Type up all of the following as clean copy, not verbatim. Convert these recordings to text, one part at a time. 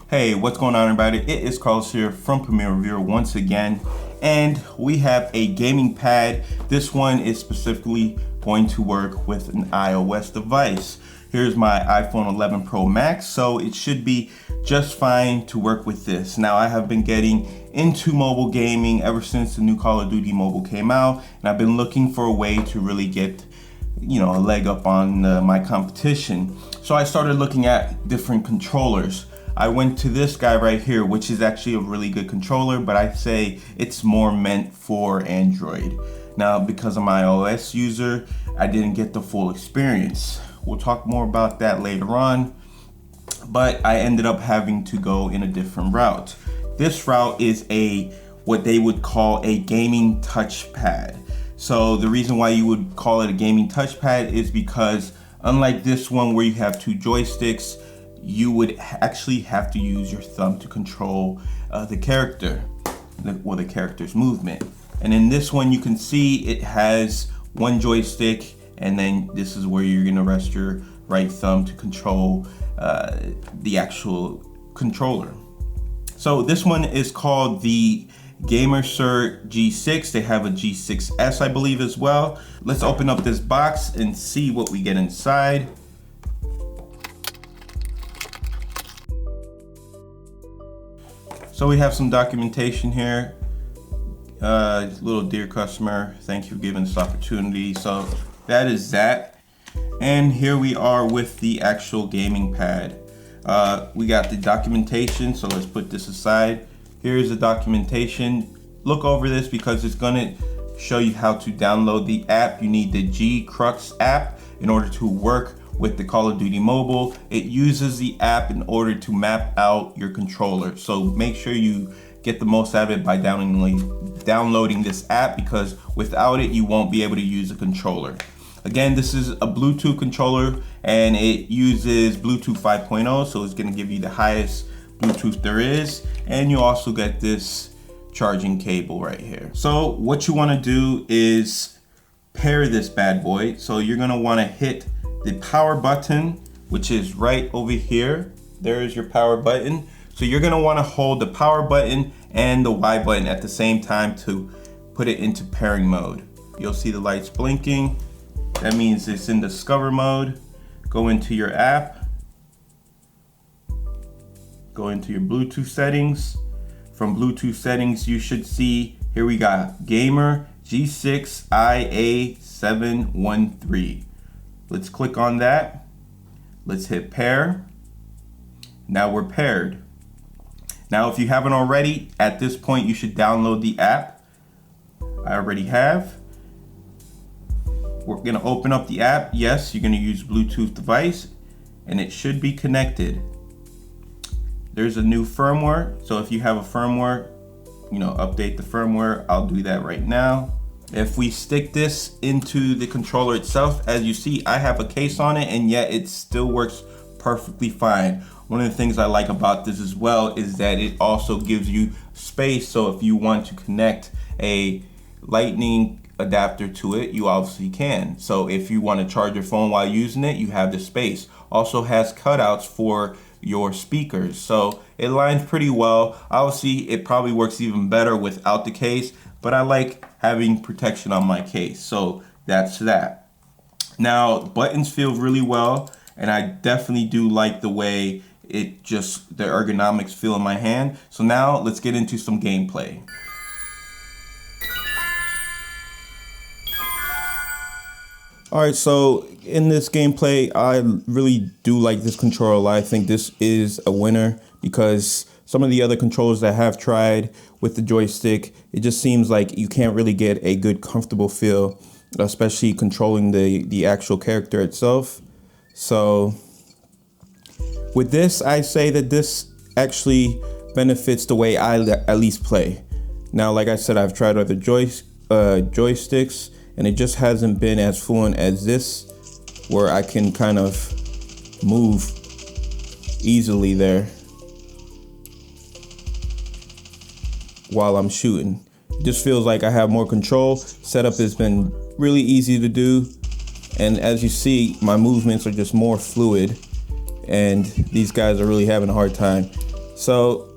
Hey, what's going on, everybody? It is Carlos here from Premier Reviewer once again, and we have a gaming pad. This one is specifically going to work with an iOS device. Here's my iPhone 11 Pro Max, so it should be just fine to work with this. Now, I have been getting into mobile gaming ever since the new Call of Duty mobile came out, and I've been looking for a way to really get a leg up on my competition. So I started looking at different controllers. I went to this guy right here, which is actually a really good controller, but I say it's more meant for Android. Now, because I'm an iOS user, I didn't get the full experience. We'll talk more about that later on, but I ended up having to go in a different route. This route is what they would call a gaming touchpad. So the reason why you would call it a gaming touchpad is because unlike this one where you have two joysticks, you would actually have to use your thumb to control the character, the character's movement. And in this one, you can see it has one joystick, and then this is where you're gonna rest your right thumb to control the actual controller. So this one is called the GameSir G6. They have a G6S, I believe, as well. Let's open up this box and see what we get inside. So we have some documentation here. Little dear customer, thank you for giving this opportunity. So that is that. And here we are with the actual gaming pad. We got the documentation, so let's put this aside. Here's the documentation. Look over this because it's gonna show you how to download the app. You need the G6 app in order to work with the Call of Duty mobile. It uses the app in order to map out your controller. So make sure you get the most out of it by downloading this app, because without it, you won't be able to use a controller. Again, this is a Bluetooth controller and it uses Bluetooth 5.0, so it's gonna give you the highest Bluetooth there is. And you also get this charging cable right here. So what you wanna do is pair this bad boy. So you're gonna wanna hit the power button, which is right over here. There's your power button. So you're gonna wanna hold the power button and the Y button at the same time to put it into pairing mode. You'll see the lights blinking. That means it's in Discover mode. Go into your app. Go into your Bluetooth settings. From Bluetooth settings, you should see, here we got Gamer G6 IA713. Let's click on that. Let's hit pair. Now we're paired. Now, if you haven't already, at this point, you should download the app. I already have. We're gonna open up the app. Yes, you're gonna use Bluetooth device and it should be connected. There's a new firmware. So if you have a firmware, update the firmware. I'll do that right now. If we stick this into the controller itself, as you see, I have a case on it and yet it still works perfectly fine. One of the things I like about this as well is that it also gives you space. So if you want to connect a lightning adapter to it, you obviously can. So if you want to charge your phone while using it, you have the space. Also has cutouts for your speakers. So it lines pretty well. Obviously, it probably works even better without the case, but I like having protection on my case. So that's that. Now, buttons feel really well, and I definitely do like the way the ergonomics feel in my hand. So now let's get into some gameplay. All right, so in this gameplay, I really do like this controller a lot. I think this is a winner because some of the other controllers that I have tried with the joystick, it just seems like you can't really get a good comfortable feel, especially controlling the actual character itself. So with this, I say that this actually benefits the way I at least play. Now, like I said, I've tried other joysticks, and it just hasn't been as fluent as this, where I can kind of move easily there while I'm shooting. It just feels like I have more control. Setup has been really easy to do, and as you see, my movements are just more fluid, and these guys are really having a hard time. So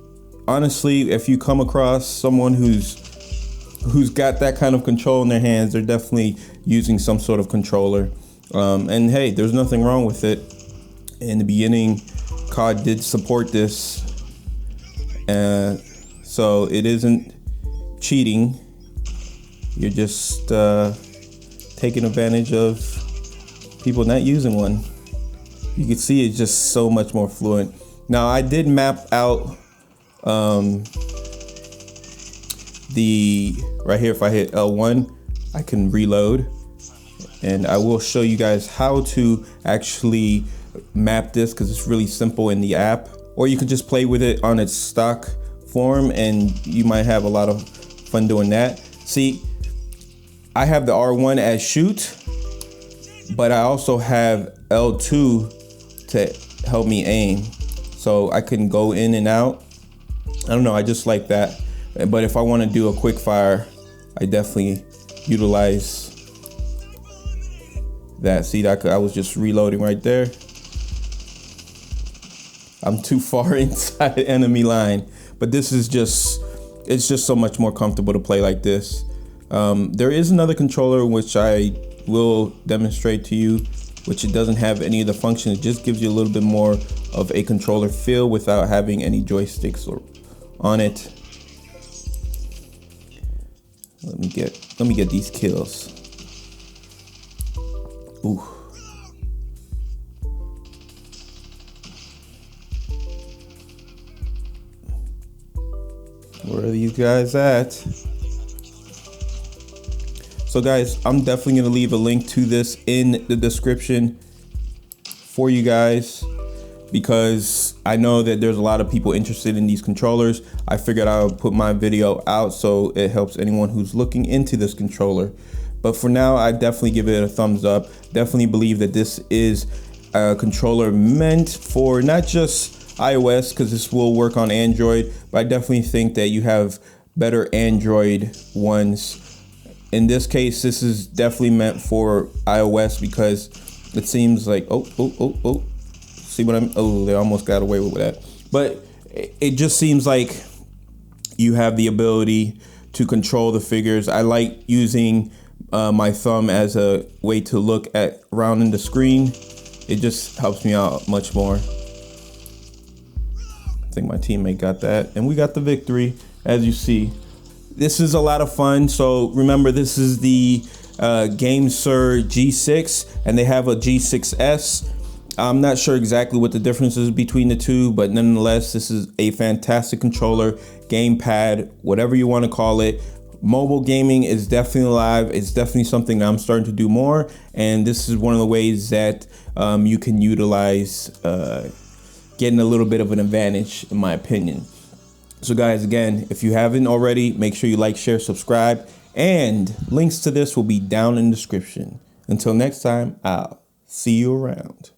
honestly, if you come across someone who's got that kind of control in their hands, they're definitely using some sort of controller. And hey, there's nothing wrong with it. In the beginning, COD did support this, so it isn't cheating. You're just taking advantage of people not using one. You can see it's just so much more fluent. Now I did map out the right here. If I hit L1, I can reload, and I will show you guys how to actually map this, because it's really simple in the app, or you could just play with it on its stock form and you might have a lot of fun doing that. See, I have the R1 as shoot, but I also have L2 to help me aim, so I can go in and out. I don't know, I just like that. But if I want to do a quick fire, I definitely utilize that. See, that I was just reloading right there. I'm too far inside the enemy line, but this is it's just so much more comfortable to play like this. There is another controller which I will demonstrate to you, which it doesn't have any of the functions. It just gives you a little bit more of a controller feel without having any joysticks on it. Let me get these kills. Ooh. Where are these guys at? So guys, I'm definitely gonna leave a link to this in the description for you guys, because I know that there's a lot of people interested in these controllers. I figured I would put my video out so it helps anyone who's looking into this controller. But for now, I definitely give it a thumbs up. Definitely believe that this is a controller meant for not just iOS, because this will work on Android, but I definitely think that you have better Android ones. In this case, this is definitely meant for iOS, because it seems like, see what I'm, they almost got away with that. But it just seems like you have the ability to control the figures. I like using my thumb as a way to look at around in the screen. It just helps me out much more. I think my teammate got that, and we got the victory, as you see. This is a lot of fun. So remember, this is the GameSir G6, and they have a G6S. I'm not sure exactly what the difference is between the two, but nonetheless, this is a fantastic controller, gamepad, whatever you want to call it. Mobile gaming is definitely alive. It's definitely something that I'm starting to do more, and this is one of the ways that you can utilize getting a little bit of an advantage, in my opinion. So guys, again, if you haven't already, make sure you like, share, subscribe, and links to this will be down in the description. Until next time, I'll see you around.